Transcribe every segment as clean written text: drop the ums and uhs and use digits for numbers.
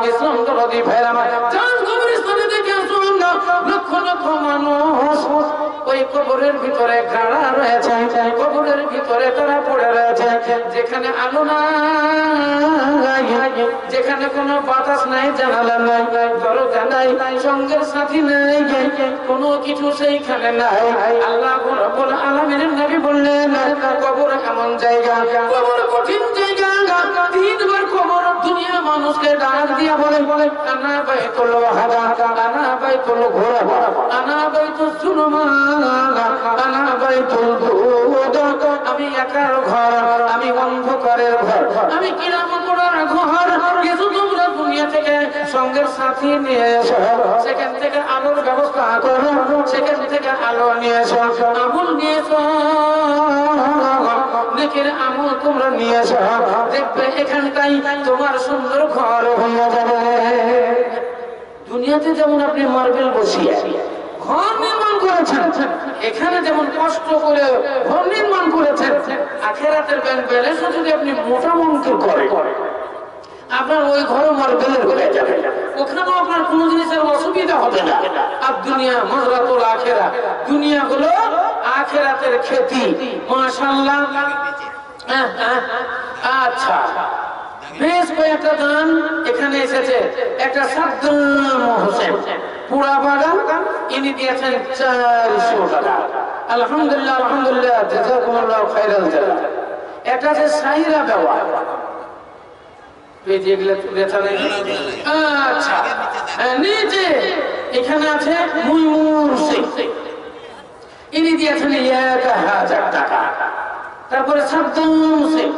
ইসলাম দরদি ভাইরা আমার জান কবরস্থানে দেখে আসুন না লক্ষ লক্ষ মানুষ ওই কবরের ভিতরে গাড়া রয়েছে কবরের ভিতরে তারা পড়ে রয়েছে যেখানে আলো নাই যেখানে কোনো বাতাস নাই জানালা নাই দরজা নাই সঙ্গের সাথী নাই কোনো কিছু সেইখানে নাই আল্লাহ রাব্বুল আলামিনের নবী বললেন কবর এমন জায়গা কবর কঠিন জায়গা তিনবার কবর দুনিয়া মানুষকে ডাক দিয়া বলে আনা বাইতুল ওয়াহাদা আনা বাইতুল ঘোরা আনা বাইতুল সুলমা আনা বাইতুল দুদ আমি একার ঘর আমি অন্ধকারের ঘর আমি কিরামতের ঘর কিছু তোমরা দুনিয়া থেকে সঙ্গের সাথী নিয়ে এসো সেখান থেকে আলোর ব্যবস্থা করো সেখান থেকে আলো নিয়ে এসো আগুন নিয়ে এসো নেকের আমল তোমরা নিয়ে এসো দেখবে এখানটাই তোমার সুন্দর ঘর হয়ে যাবে দুনিয়াতে যেমন আপনি মার্বেল বসিয়ে ঘর নির্মাণ করেছেন এখানে যেমন কষ্ট করে ঘর নির্মাণ করেছেন আখিরাতের ব্যাংক ব্যালেন্সও যদি আপনি মোটা অঙ্কের করেন আপনার ওই ঘরে মার্বেলের হয়ে যাবে ওখানেও আপনার কোনো জিনিসের অসুবিধা হবে না আর দুনিয়া মাজরাতুল আখিরা দুনিয়া হলো আখিরাতের খেতি মাশাআল্লাহ আচ্ছা বেশ কয়েকটা গান এখানে এসেছে একটা সাদ্দাম হোসেন পুরা বাগান ইনি দিয়েছেন 400 টাকা আলহামদুলিল্লাহ আলহামদুলিল্লাহ জাযাকুমুল্লাহু খাইরাল জাযা এটা যে সাহিরা দেওয়া আচ্ছা নিচে এখানে আছে মুইমুর সিং ইনি দিয়েছেন 1000 টাকা তারপরে সাদ্দাম সিং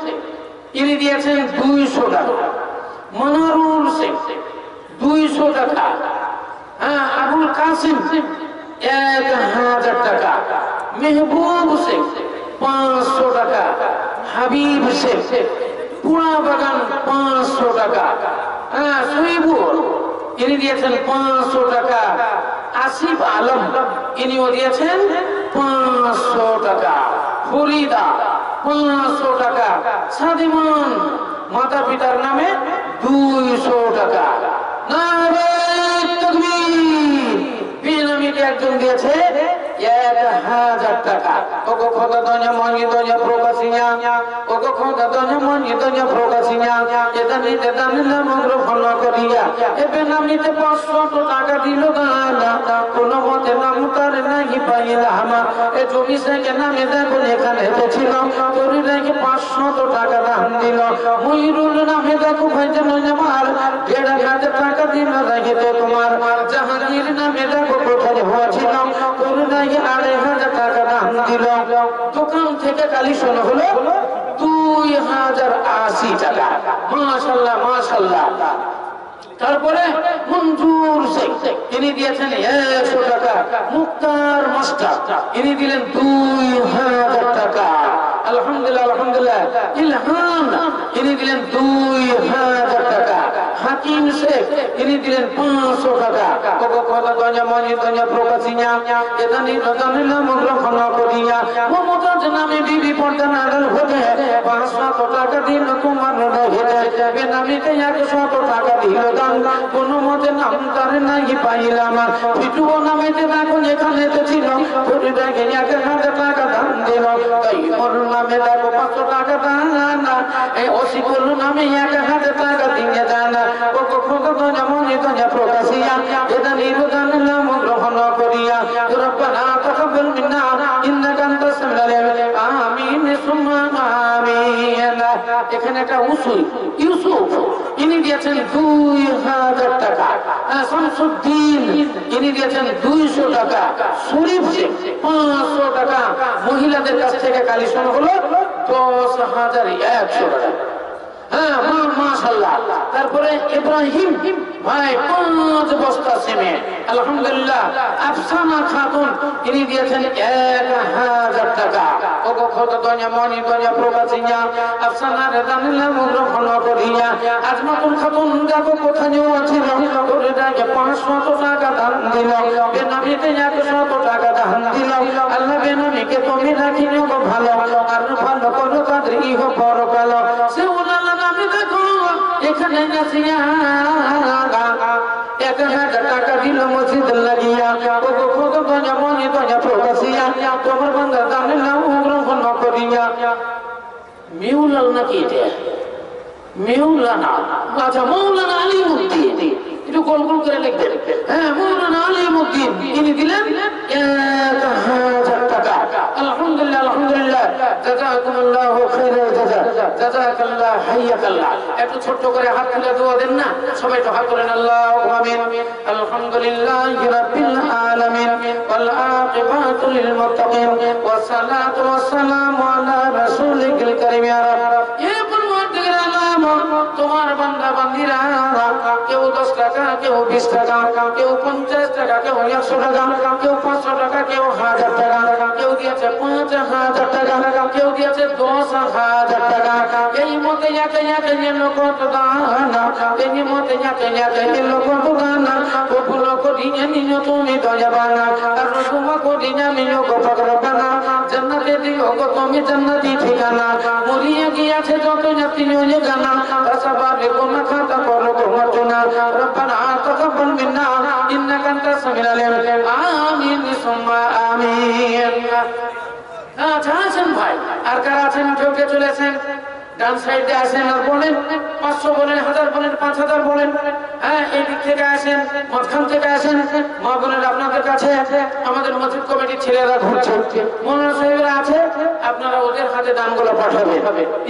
ইনি দিয়েছেন 200 টাকা মনোরুল সিং 200 টাকা হ্যাঁ আবুল কাসিম 1000 টাকা মেহবুব সিং 500 টাকা হাবিব সিং পুরা বাগান 500 টাকা হ্যাঁ সুইবুর ইনি দিয়েছেন 500 টাকা আসিফ আলম ইনিও দিয়েছেন 500 টাকা ফরিদা 500 টাকা সাদিমান মাতা পিতার নামে 200 টাকা নারে তাকবীর বিনামিতে একজন দিয়েছে 1000 টাকা ওগো খোদা দোয়া মনি দোয়া প্রকাশিয়া ওগো খোদা দোয়া মনি দোয়া প্রকাশিয়া এদানি দেদানি নামগ্র ফলো করিয়া এ বিনামিতে 500 টাকা দিল দাদা কোনো মতে নাম তার নাই পাইলা আমার এ জমি থেকে নামে দেখো এখানে ছিল তোর নাকি 500 টাকা দান দিল ময়ূরুল নামে দেখো ভাইজান আমার 1,500 টাকা দিল রাখিতে তোমার জাহাঙ্গীর নামে দেখো কোথায় হয়েছিল তোর নাকি 2,500 টাকা দান দিল দোকান থেকে কালেকশন হলো 2080 টাকা মাশাআল্লাহ মাশাআল্লাহ তারপরে মঞ্জুর শেখ ইনি দিয়েছেন 100 টাকা মুক্তার মাস্টার ইনি দিলেন 2000 টাকা আলহামদুলিল্লাহ আলহামদুলিল্লাহ ইলহাম ইনি দিলেন 2000 টাকা হাকিম শেখ ইনি দিলেন 500 টাকা ওগো কথা দয়া মনি দয়া প্রকাশিয়া এদানি রদানিলা মুগ্রহণ করিয়া মমতাজ নামে বিবি পর্দা নাগাল হতে 500 টাকা দিল তোমার রহিতে বেনামিতে 100 টাকা দিল দান কোনো মতে নাম তার নাই পাইলাম পিটুও নামেতে দেখো এখানে তো ছিল তোর দেখে 1,000 টাকা দান দিল তাই মোর নামে দেখো 500 টাকা দান এই অসিকুল নামে 1,000 টাকা দিয়ে দান ওগো খোদা দয়া মনি দয়া প্রকাশিয়া এদানি রদানিলা মুগ্রহণ করিয়া রব্বানা তাকাব্বাল মিন্না ইন্নাকা আনতাস সামিউল আলিম আমিন সুম্মা আমিন এখানে একটা উসুল ইউসুফ ইনি দিয়েছেন 2000 টাকা শামসুদ্দিন ইনি দিয়েছেন 200 টাকা শরীফ 500 টাকা মহিলাদের কাছ থেকে কালেকশন হলো 10,100 টাকা হ্যাঁ মাশাআল্লাহ তারপরে ইব্রাহিম ভাই 5 বস্তা সিমেন্ট আলহামদুলিল্লাহ আফসানা খাতুন ইনি দিয়েছেন 1000 টাকা ওগো খোদা দয়া মনি দয়া প্রকাশিয়া আফসানা রেদানিলা মুগ্রহণ করিয়া আজমাতুল খাতুন দেখো কোথায় ছিল তোর দেখে 500 টাকা দান দিল বেনামিতে 100 টাকা দান দিল আল্লাহ বেনামিকে তুমি রাখিও ভালো আর ভালো করো তাদের ইহ পরকাল সে ওনার নামে দেখো এখানে নাসিয়া দিল লাগিয়া ও গো খোদা দয়া মনি দয়া প্রকাশিয়া তোমার বান্দা জানে না গ্রহণ করিয়া মিউলাল নাকি এটা মিউলানা আচ্ছা মৌলানা আলিমউদ্দিন একটু গোল গোল করে লিখবেন হ্যাঁ মৌলানা আলিমউদ্দিন তিনি দিলেন 1000 টাকা আলহামদুলিল্লাহ আলহামদুলিল্লাহ জাযাকুমুল্লাহু খাইরাল জাযা জাযাকাল্লাহ হাইয়াকাল্লাহ একটু ছোট করে হাত তুলে দোয়া দেন না সবাই তো হাত তুলেন আল্লাহুম্মা আমিন আলহামদুলিল্লাহি রাব্বিল আলামিন ওয়াল আকিবাতু লিল মুত্তাকিন ওয়াস সালাতু ওয়াস সালামু আলা রাসূলিল কারীম ইয়া রাব তোমার বান্দা বান্দিরা কেউ 10 টাকা কেউ 20 টাকা কেউ 50 টাকা কেউ 100 টাকা কেউ 500 টাকা কেউ 1000 টাকা কেউ দিয়েছে 5000 টাকা কেউ দিয়েছে 10000 টাকা এই মতে একে একে লোক দানা এই মতে একে একে লোক দানা ওগুলো করিয়ে নিও তুমি দয়াবানা আর তোমা করিয়ে নিও গো পাগরবানা জান্নাতে দিও গো তুমি জান্নাতি ঠিকানা মরিয়া গিয়েছে যত জাতি নিয়ে জানা فسبحانك خطا قولنا ربنا تقبل منا انك انت السميع العليم آمين ثم آمين আছেন ভাই আর কারা আছেন ঢোকে চলেছেন ডান সাইডে আসেন আর বলেন 500 বলেন 1000 বলেন 5000 বলেন হ্যাঁ এই দিক থেকে আসেন মাঝখান থেকে আসেন মা বোনেরা আপনাদের কাছে আমাদের মসজিদ কমিটির ছেলেরা ঘুরছে মৌলানা সাহেবরা আছে আপনারা ওদের হাতে দানগুলো পাঠাবেন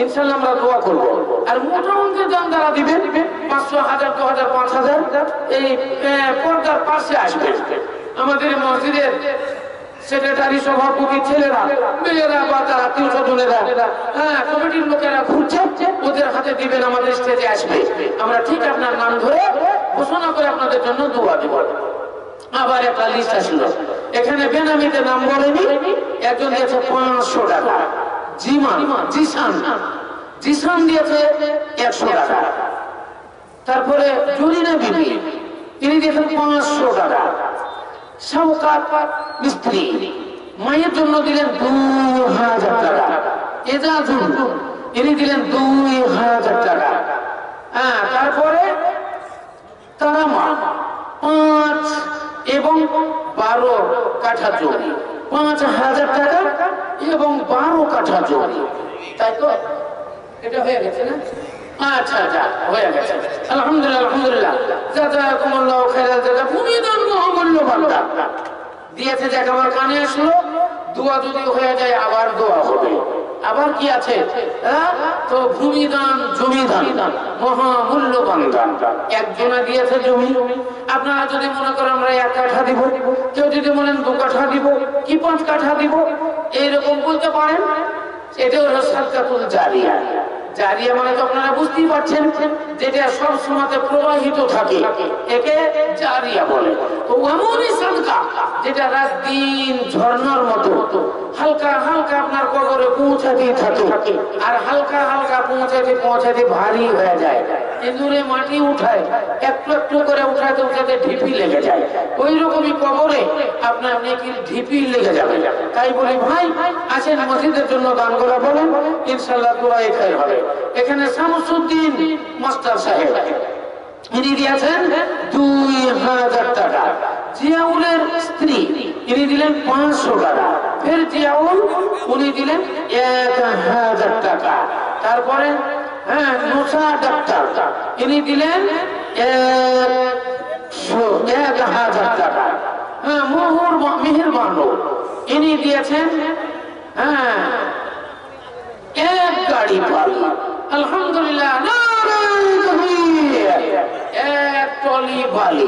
ইনশাআল্লাহ আমরা দোয়া করব আর মোটামুটি দান যারা দিবেন 500 1000 2000 5000 এই পর্দার পাশে আসবেন আমাদের মসজিদের সেক্রেটারি সভাপতি ছেলেরা মেয়েরা বা তারা 300 জনেরা হ্যাঁ কমিটির লোকেরা ঘুরছে ওদের হাতে দিবেন আমাদের স্টেজে আসবে আমরা ঠিক আপনার নাম ধরে ঘোষণা করে আপনাদের জন্য দোয়া দেব আবার একটা লিস্ট আসলো এখানে বেনামিতে নাম বলেনি একজন দিয়েছে 500 টাকা জিসান দিয়েছে 100 টাকা তারপরে জুরিনা বিবি তিনি দিয়েছেন 500 টাকা শওকাত মিস্ত্রি মায়ের জন্য দিলেন 2000 টাকা এজাজুল ইনি দিলেন 2000 টাকা হ্যাঁ তারপরে তারামা 5 এবং 12 কাঠা জমি 5000 টাকা এবং 12 কাঠা জমি তাই তো এটা হয়ে গেছে না আচ্ছা আচ্ছা হয়ে গেছে আলহামদুলিল্লাহ আলহামদুলিল্লাহ জাযাকুমুল্লাহু খাইরাল জাযা ভূমিদান মহামূল্য বান্দা দিয়েছে যাক আমার কানে আসলো দোয়া যদি হয়ে যায় আবার দোয়া হবে আবার কি আছে তো ভূমিদান জমিদান মহামূল্য বান্দা একজনে দিয়েছে জমি আপনারা যদি মনে করেন আমরা 1 কাঠা দিব কেউ যদি বলেন 2 কাঠা দিব কি 5 কাঠা দিব এইরকম বলতে পারেন এটা হলো সাদকাতুল জারিয়া জারিয়া মানে তো আপনারা বুঝতেই পারছেন যেটা সব সময়তে প্রবাহিত থাকে একে জারিয়া বলে তো এমনই সাদকা যেটা রাত দিন ঝর্ণার মতো হালকা হালকা আপনার কবরে পৌঁছাতে থাকে আর হালকা হালকা পৌঁছাতে ভারী হয়ে যায় ইঁদুরে মাটি উঠায় একটু একটু করে উঠাতে ঢিপি লেগে যায় ওই রকমই কবরে আপনার নেকির ঢিপি লেগে যাবে তাই বলি ভাই আসেন মসজিদের জন্য দান করে বলেন ইনশাআল্লাহ দোয়া খাই হবে এখানে শামসুদ্দিন মাস্টার সাহেব ইনি দিয়েছেন 2000 টাকা জিয়াউলের স্ত্রী ইনি দিলেন 500 টাকা ফের জিয়াউল উনি দিলেন 1000 টাকা তারপরে হ্যাঁ নোসা ডাক্তার ইনি দিলেন 1000 টাকা হ্যাঁ মেহেরবান ইনি দিয়েছেন হ্যাঁ 1 গাড়ি বাড়ি আলহামদুলিল্লাহ এক টলি বালি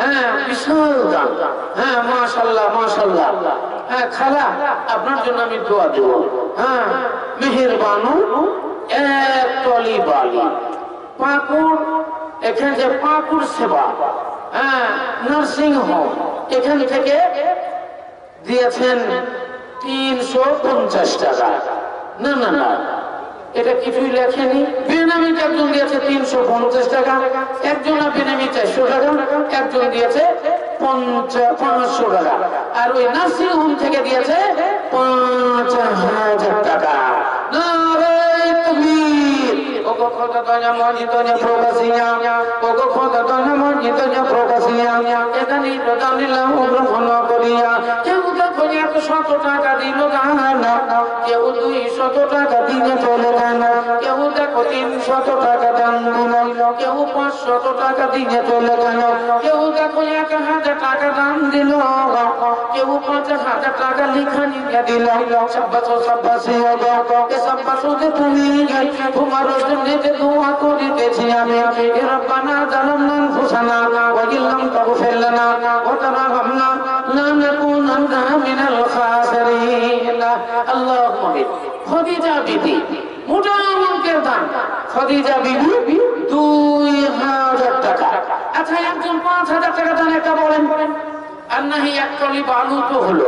হ্যাঁ বিশাল দাম হ্যাঁ মাশাআল্লাহ মাশাআল্লাহ হ্যাঁ খালা আপনার জন্য আমি দোয়া দেব হ্যাঁ মেহেরবানু এক টলি বালি পাকুড় এখানে যে পাকুড় সেবা হ্যাঁ নার্সিং হোম এখান থেকে দিয়েছেন 350 টাকা না না না এটা কিছুই লেখেনি বেনামি একজন দিয়েছে 350 টাকা একজন বেনামি 400 টাকা একজন দিয়েছে 500 টাকা আর ওই নার্সিং হোম থেকে দিয়েছে 5000 টাকা নারে তাকবীর ওগো খোদা দয়া মনি দয়া প্রবাসিয়া ওগো খোদা দয়া মনি মঞ্জিত প্রকাশিয়া এখানে প্রদান নিলাম গ্রহণ করিয়া কেউ দেখো 100 টাকা দিল না, কেউ 200 টাকা দিয়ে চলে গেল, কেউ দেখো 300 টাকা দান দিল, কেউ 500 টাকা দিয়ে চলে গেল, কেউ দেখো 1000 টাকা দান দিল, কেউ 5000 টাকা লিখানি দিল। সব্বাসী তুমি তোমার জন্য দোয়া করিতেছি আমি, রব্বানা জালামনা আনফুসানা ওয়া ইল্লাম তাগফির লানা ওয়া তারহামনা লানাকুনান্না মিনাল খাসিরিন। আল্লাহুম্মা খদিজা বিবি মোটা অঙ্কের দান, খদিজা বিবি 2000 টাকা। আচ্ছা একজন 5000 টাকা দান একটা বলেন, আর নাহি এক টলি বালু তো হলো,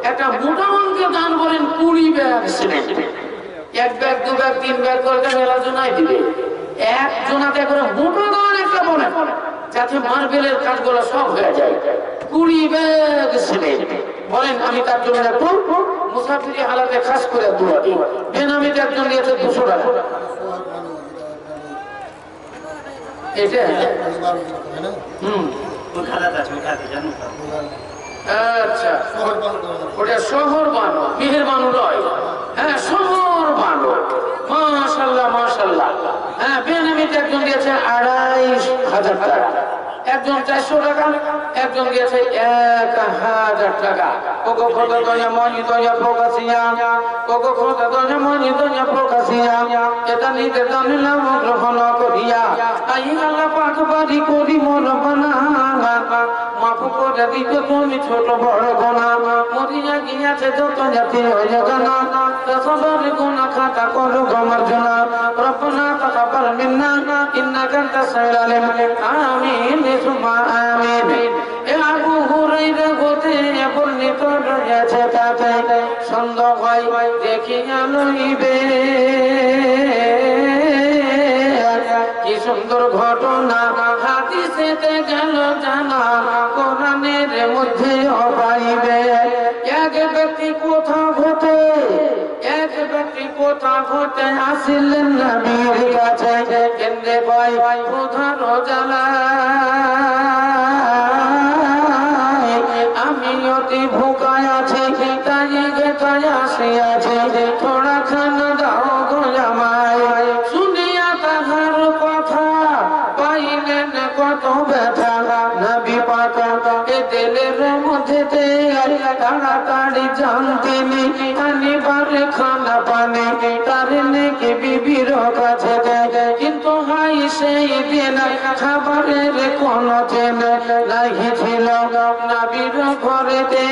একটা মোটা অঙ্কের দান বলেন 20 bag cement, 1 bag 2 bag 3 bag করে মেলা জনাই দিবে, এক জনাতে করে মোটা দান একটা বলেন যাতে মার্বেলের কাজগুলো সব হয়ে যায়, 20 ব্যাগ সিমেন্ট বলেন। আমি তার জন্য একটু মুসাফিরি হালাতে খাস করে দোয়া দিই। বেনামিতে একজন দিয়েছে 200 টাকা, এটা আচ্ছা ওটা শহর বানো, মেহের বানো নয়, হ্যাঁ শহর বানো। মাশাআল্লাহ মাশাআল্লাহ। হ্যাঁ বেনামিতে একজন দিয়েছে 2500 টাকা, একজন 400 টাকা, একজন দিয়েছে 1000 টাকা। ওগো খোদা দয়া মনি দয়া প্রকাশিয়া, ওগো খোদা দয়া মনি দয়া প্রকাশিয়া এটা নিতে জানিলাম গ্রহণ করিয়া। আই আল্লাহ পাক বাড়ি করি মন বানা, মাফ করে দিতে তুমি ছোট বড় গোনা, মরিয়া গিয়াছে যত জাতি হয়ে গানা, সবার গুনাহ খাতা করো গমার্জনা, রব্বানা তাকাব্বাল মিন্না ইন্নাকা আনতাস সামিউল আলিম। আমিন সুম্মা আমিন। এ আবু হুরায়রা হতে বর্ণিত রয়েছে তাতে সন্দেহ হয় দেখিয়া লইবে, কি সুন্দর ঘটনা হাদিসেতে গেল জানা, কোরআনের মধ্যে পাইবে। এক ব্যক্তি কোথা ঘটে, এক ব্যক্তি কোথা ঘটে আসিলেন নবীর কাছে, কেন্দ্রে পাই প্রধান জ্বালা, আমি অতি ভোকায় আছি তাই গেটায় আসিয়াছি, থোড়া খানা দাও গো আমায়। শুনিয়া তাহার কথা পাইলেন কত ব্যথা, নবী পাক এ দিলের মধ্যে তাড়াতাড়ি জানতিনি আনিবারে খানা পানি, তার নেকি বিবির কাছে দেয়, কিন্তু হাই সেই দিন খাবারের কোন চেন নাহি ছিল নবীর ঘরেতে।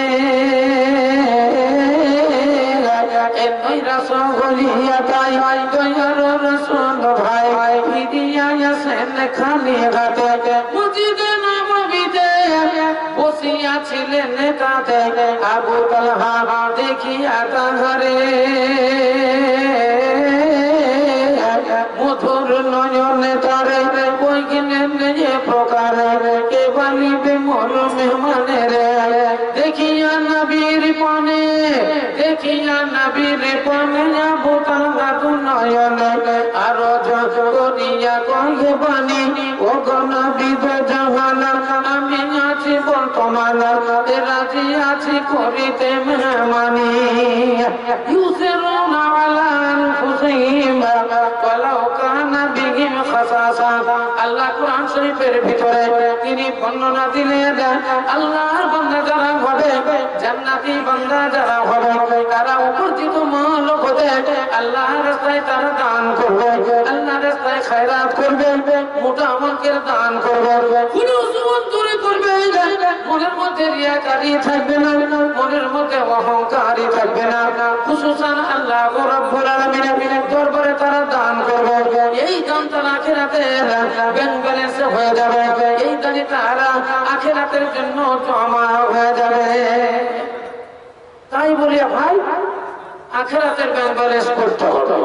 খালি ঘাটে মসজিদে নববীতে বসিয়াছিলেন কাঁধে, আবু তালহা দেখিয়া তাহারে মধুর নয়নে তারে বইলেন যে প্রকারে, কে বানিবে মোর মেহমানের, দেখিয়া নবীর পানে, দেখিয়া নবীর পানে আবু তালহা নয়নে আরো করিয়া কহে বানি, ও গো নবী জাহানা আমি আছি বর্তমান, রাজি আছি করিতে মেহমানি। ইউসিরুনা আলা আনফুসিহিম ওয়ালাউ কানা বিহিম খাসাসা। আল্লাহ কোরআন শরীফের ভিতরে তিনি বর্ণনা দিলেন, আল্লাহর বান্দা যারা হবে, জান্নাতি বান্দা যারা হবে, তারা উপর্জিত মাল হতে আল্লাহর রাস্তায় তারা দান করবে, আল্লাহর রাস্তায় খায়রাত করবে, মোটা অঙ্কের দান করবে, কোনো সুমন দূরে করবে, মনের মধ্যে রিয়াকারি থাকবে না, মনের মধ্যে অহংকারী থাকবে না, খুশুসান আল্লাহ রাব্বুল আলামিনের দরবারে তারা দান করবে। এই দান তারা আখিরাতের ব্যাংক ব্যালেন্স হয়ে যাবে, এই দান তারা আখিরাতের জন্য জমা হয়ে যাবে। তাই বলি ভাই আখিরাতের ব্যাংক ব্যালেন্স করতে হবে,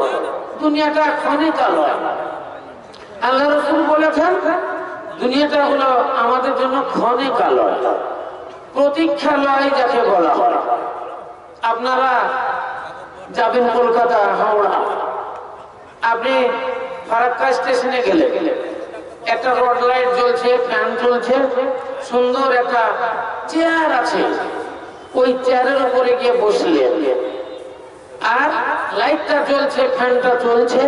দুনিয়াটা ক্ষণিকাল। আল্লাহ রাসূল বলেছেন দুনিয়াটা হলো আমাদের জন্য ক্ষণিকালয়, প্রতীক্ষালয় যাকে বলা হয়। আপনারা যাবেন কলকাতা হাওড়া, আপনি ফারাক্কা স্টেশনে গেলে একটা রড লাইট জ্বলছে, ফ্যান চলছে, সুন্দর একটা চেয়ার আছে, ওই চেয়ারের উপরে গিয়ে বসলেন, আর লাইটটা জ্বলছে, ফ্যানটা চলছে,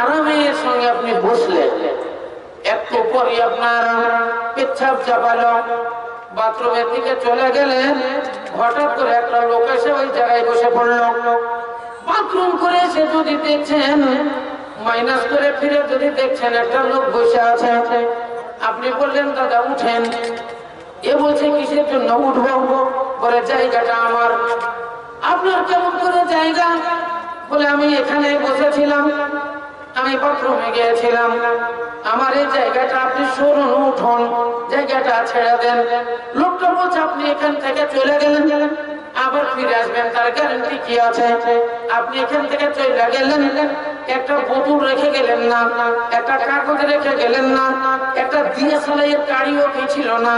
আরামের সঙ্গে আপনি বসলেন। একটু পরে আপনার পেচ্ছাপ চাপালো, বাথরুমের দিকে চলে গেলেন, হঠাৎ করে একটা লোক এসে ওই জায়গায় বসে পড়ল। বাথরুম করে এসে যদি দেখছেন, মাইনাস করে ফিরে যদি দেখছেন একটা লোক বসে আছে, আপনি বললেন দাদা উঠেন। এ বলছে কিসের জন্য উঠবো? বলে জায়গাটা আমার। আপনার কেমন করে জায়গা? বলে আমি এখানে বসেছিলাম, আমি বাথরুমে গিয়েছিলাম, আমার এই জায়গাটা আপনি সরুন, উঠুন, জায়গাটা ছেড়ে দেন। লোকটা বলছে আপনি এখান থেকে চলে গেলেন, আবার ফিরে আসবেন, তার গ্যারান্টি কি আছে? আপনি এখান থেকে চলে গেলেন, একটা বোতল রেখে গেলেন না, একটা কাগজ রেখে গেলেন না, একটা দিয়ে সালাইয়ের কাড়িও কি ছিল না,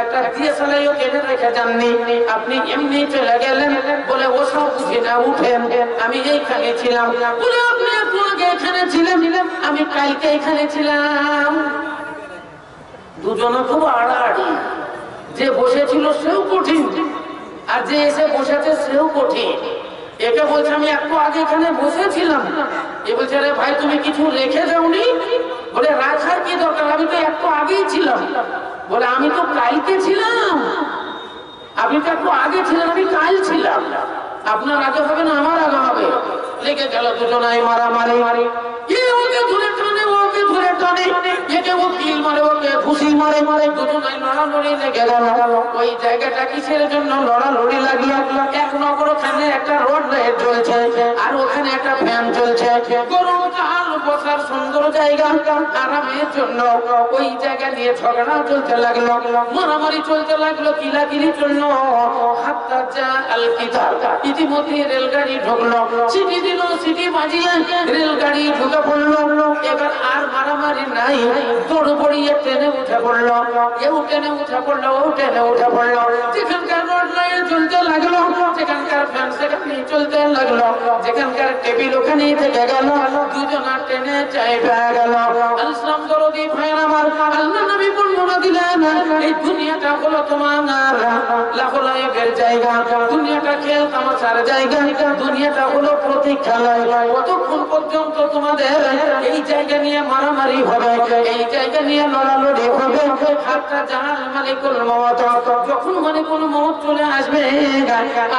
একটা দিয়ে সালাইও কেটে রেখে যাননি, আপনি এমনি চলে গেলেন। বলে ওসব বুঝি না, উঠেন, আমি এইখানে ছিলাম। বলে আপনি একটু আগে এখানে ছিলেন, আমি কালকে এখানে ছিলাম। দুজনে খুব আড়াআড়ি, যে বসেছিল সেও কঠিন, আর যে এসে বসেছে সেও কঠিন। একে বলছে আমি একটু আগে এখানে বসেছিলাম, এ বলছে আরে ভাই তুমি কিছু রেখে যাওনি? বলে রাখার কি দরকার, আমি তো একটু আগেই ছিলাম। বলে আমি তো কালকে ছিলাম। আপনি তো একটু আগে ছিলেন, আমি কাল ছিলাম। আপনার আগে হবে না আমার আগে হবে। লেগে গেল দুজনাই মারামারি, ওকে ধরে টানে, ওকে ধরে টানে, একে ও কিল মারে, ওকে ঘুষি মারে, দুজনাই লড়ালড়ি লেগে গেল। ওই জায়গাটা কিসের জন্য লড়ালড়ি লাগলো? এক নম্বর ওখানে একটা রড লাইট জ্বলছে, আর ওখানে একটা ফ্যান চলছে, গরমকাল বসার সুন্দর জায়গা, আরামের জন্য ওই জায়গা নিয়ে ঝগড়া চলতে লাগলো, মারামারি চলতে লাগলো, কিলাকিলি চলল। হাত্তা যা আল কিতাব, ইতিমধ্যে রেলগাড়ি ঢুকলো, সিটি দিল, সিটি বাজিয়ে রেলগাড়ি ঢুকে পড়লো। এবার আর মারামারি নাই, দৌড় পড়িয়ে ট্রেনে উঠে পড়লো, এও ট্রেনে উঠে পড়লো, ও ট্রেনে উঠে পড়লো। যেখানকার রড লাইট চলতে লাগলো, যেখানকার ফ্যান সেখানেই চলতে লাগলো, যেখানকার টেবিল ওখানেই থেকে গেল, দুজনা ট্রেনে চাই পেয়ে গেল। ইসলাম দরদি ভাইয়ের আমার, আল্লাহ নবী বর্ণনা দিলেন, এই দুনিয়াটা হলো তোমার লাখলায়ের জায়গা, দুনিয়াটা খেল তামাশার জায়গা, দুনিয়াটা হলো প্রতীক্ষালয়। কতক্ষণ পর্যন্ত তোমাদের এই জায়গা নিয়ে মারামারি হবে, এই জায়গা নিয়ে লড়ালড়ি হবে? হাত্তা জাহাল মালিকুল মওত, যখন মালিকুল মওত চলে আসবে,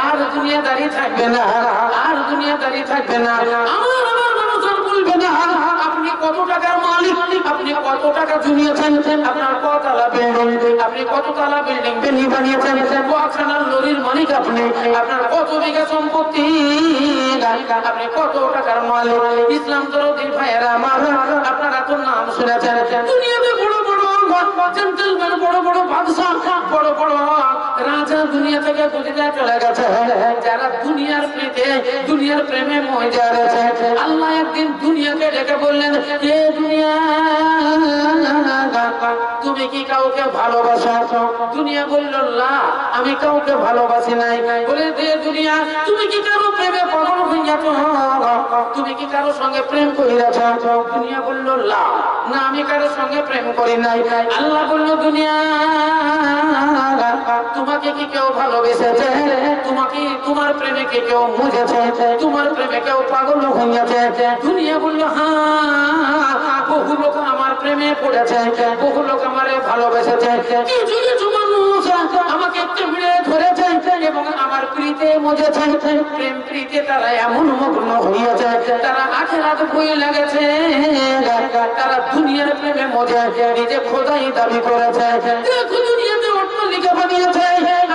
আর দুনিয়া দাঁড়িয়ে থাকবে না, আর দুনিয়া দাঁড়িয়ে থাকবে না। আমার মানুষ আর বলবে না আপনি কত টাকার মালিক, আপনি কত টাকা জমিয়েছেন, আপনার কতলা বিল্ডিং, আপনি কততলা বিল্ডিং বানিয়েছেন, কখানার লরির মালিক আপনি, আপনার কত বিঘা সম্পত্তি, আপনি কত টাকার মালিক। ইসলাম দরদি ভাইয়েরা আমার, আপনারা তো নাম শুনেছেন, দুনিয়াতে বড় বড় জেন্টলম্যান, বড় বড় বাদশা, বড় বড় রাজা দুনিয়া থেকে দুনিয়া চলে গেছে, যারা দুনিয়ার প্রীতে, দুনিয়ার প্রেমে মজা রয়েছে। আল্লাহ একদিন দুনিয়াকে ডেকে বললেন, এ দুনিয়া তুমি কি কাউকে ভালোবাসো? দুনিয়া বলল না, আমি কাউকে ভালোবাসি নাই। বলে দে দুনিয়া তুমি কি কারো প্রেমে পাগল হইয়াছ? তুমি কি কারো সঙ্গে প্রেম করিয়াছ? দুনিয়া বলল না, আমি কারো সঙ্গে প্রেম করি নাই। আল্লাহ বলল দুনিয়া তোমাকে কি কেউ ভালোবেসেছে? তোমাকে, তোমার প্রেমে কি কেউ বুঝেছে? তোমার প্রেমে কেউ পাগল হইয়াছে? দুনিয়া বলল হ্যাঁ, বহু লোক আমার প্রেমে পড়েছে, বহু লোক আমারে ভালোবেসেছে, কিছু কিছু মানুষ আমাকে চেপড়ে ধরেছে এবং আমার প্রীতে মজেছে। প্রেম প্রীতে তারা এমন মগ্ন হইয়াছে, তারা আখেরাত ভুলে লেগেছে, তারা দুনিয়ার প্রেমে মজে নিজে খোদাই দাবি করেছে। দেখো দুনিয়াতে অট্টালিকা বানিয়েছে,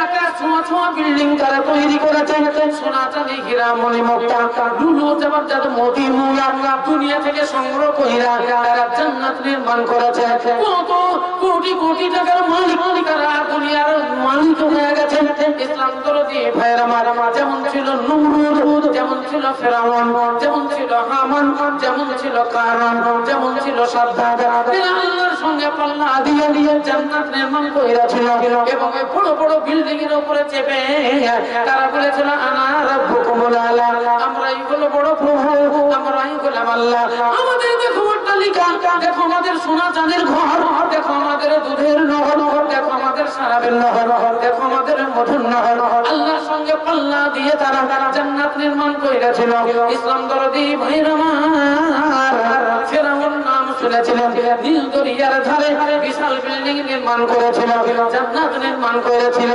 আকাশ ছোঁয়া ছোঁয়া বিল্ডিং তারা তৈরি করেছে, সোনা চাঁদি হীরা মণি মুক্তা লুলু জবরদস্ত মোতি মুয়া দুনিয়া থেকে সংগ্রহ কইরা তারা জান্নাত নির্মাণ করেছে। কত কোটি কোটি টাকার মালিক তারা দুনিয়ার মালিক হয়ে গেছে। ইসলাম দরদি ভাইয়ের আমার, যেমন ছিল নমরুদ, যেমন ছিল ফেরাউন, যেমন ছিল হামান, যেমন ছিল কারুন, যেমন ছিল সাদ্দাত, এরা আল্লাহর সঙ্গে পাল্লা দিয়ে দিয়ে জান্নাত নির্মাণ করেছিল এবং বড় বড় বিল্ডিং এর উপরে চেপে তারা বলেছিল আনা রাব্বুকুমুল আলা, আমরাই হলো বড় প্রভু, আমরাই হলাম আল্লাহ। আমাদের দেখো কণিকা, দেখো আমাদের সোনা চাঁদের ঘর, দেখো আমাদের দুধের নহর, দেখো আমাদের শরাবের নহর, দেখো আমাদের মধুর নহর। আল্লাহর সঙ্গে পাল্লা দিয়ে তারা জান্নাত নির্মাণ করেছিল। ইসলাম দরদি ভাইরা আমার, ফেরাউন নাম শুনেছিলেন, নীল দরিয়ার ধারে বিশাল বিল্ডিং নির্মাণ করেছিল, জান্নাত নির্মাণ করেছিল।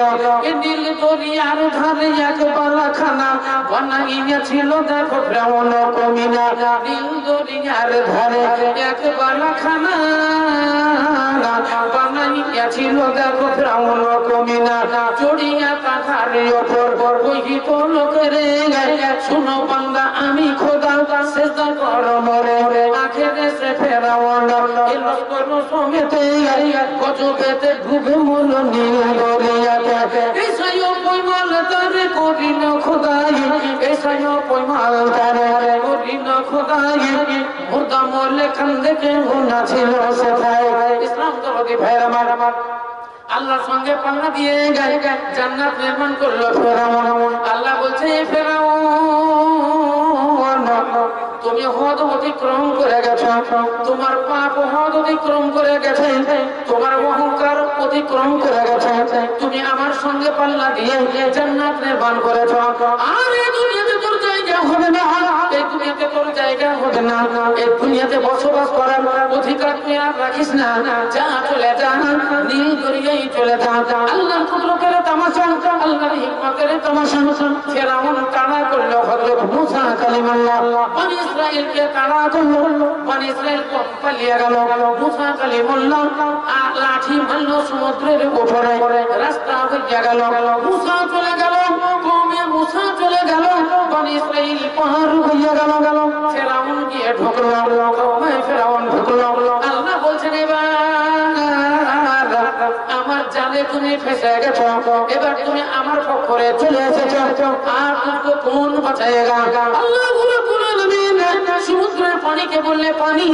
এই নীল দরিয়ার ধারে এক বালাখানা বানাইয়াছিল, দেখো ফেরাউন কমিনা। নীল দরিয়ার ধারে এক বালাখানা বানাইয়াছিল, দেখো ফেরাউন কমিনা। চড়িয়া পাখার ওপর বহিত লোকেরে, শুনো বান্দা আমি খোদা সেজদা করো মরে। আখেরে সে ফেরাউন এলো করো সমেতে, গজবেতে ডুবে মরল নীল দরিয়াতে। এই সাইও পয়মাল তারে করিল খোদাই, এই সাইও পয়মাল তারে করিল খোদাই। মুর্দা মরলে কান্দে কে গুনাহ ছিল সেথায়। ইসলাম দরদি ভাইরা আমার, আল্লাহর সঙ্গে পাল্লা দিয়ে জান্নাত নির্মাণ করলো ফেরাউন। আল্লাহ বলছে ফেরাউন তুমি হদ অতিক্রম করে গেছো, তোমার পাপ হদ অতিক্রম করে গেছে, তোমার অহংকার অতিক্রম করে গেছে। তুমি আমার সঙ্গে পাল্লা দিয়ে জান্নাত নির্মাণ করেছো। আর এই দুনিয়াতে তোর জায়গা হবে না, এই দুনিয়াতে তোর জায়গা হবে না, এই দুনিয়াতে বসবাস করার অধিকার তুই আর রাখিস না। যা চলে যা, নীল দরিয়ায় চলে যা। আল্লাহর কুদরতের তামাশা, আল্লাহর হিকমতের তামাশা। ফেরাউন তাড়া করলো হযরত মুসা কালিমাল্লাহ, বনি ইসরাইলকে তাড়া করলো, বনি ইসরাইল পালিয়ে গেল। মুসা কালিমাল্লাহ লাঠি মারলো সমুদ্রের উপরে, রাস্তা হয়ে গেল। মুসা চলে গেল, কওমে মুসা চলে গেল, বনি ইসরাইল পার হয়ে গেল। ফেরাউন গিয়ে ঢুকলো, কওমে ফেরাউন ঢুকলো। আল্লাহ বলছেন এবার আমার জালে তুমি ফেসে গেছো, এবার তুমি আমার পক্ষে চলে এসেছো, আর তুমকো কোন বাঁচায়েগা? আল্লাহ রাব্বুল আলামিন সমুদ্রের পানিকে বললে পানি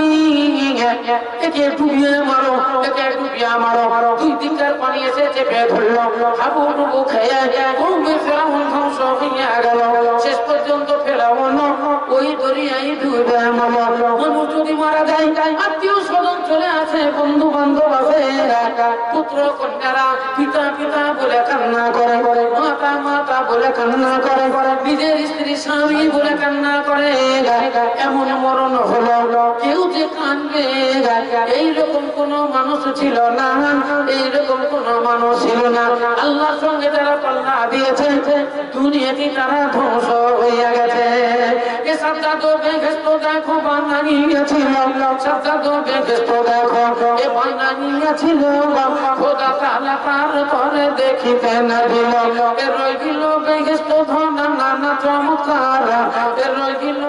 একে ডুবিয়ে মারো, একে ডুবিয়ে মারো। দুই দিনকার পানি এসে চেপে ধরলো, হাবুডুবু খেয়ে কওমে ফেরাউন ধ্বংস হয়ে গেল। শেষ পর্যন্ত ফেরাউন ওই দরিয়ায় ডুবে মরল। মানুষ যদি মারা যায়, আত্মীয় স্বজন চলে আসে, বন্ধু বান্ধব আছে, পুত্র কন্যারা পিতা পিতা বলে কান্না করে, মাতা মাতা বলে কান্না করে, নিজের স্ত্রী স্বামী বলে কান্না করে। এমন মরণ হলো, কেউ যে কাঁদবে এইরকম কোন মানুষ ছিল না, এইরকম কোন মানুষ ছিল না। আল্লাহর সঙ্গে যারা পাল্লা দিয়েছে দুনিয়াতে তারা ধ্বংস হইয়া গেছে। এ সাজ্জাদ বেহেশত দেখো বানাইয়াছিল, সাজ্জাদ বেহেশত দেখো এ বানাইয়াছিল, খোদা তাআলা তারপরে দেখিতে না দিল। এ রই গেল বেহেশত ধন নানা চমৎকার, এ রই গেল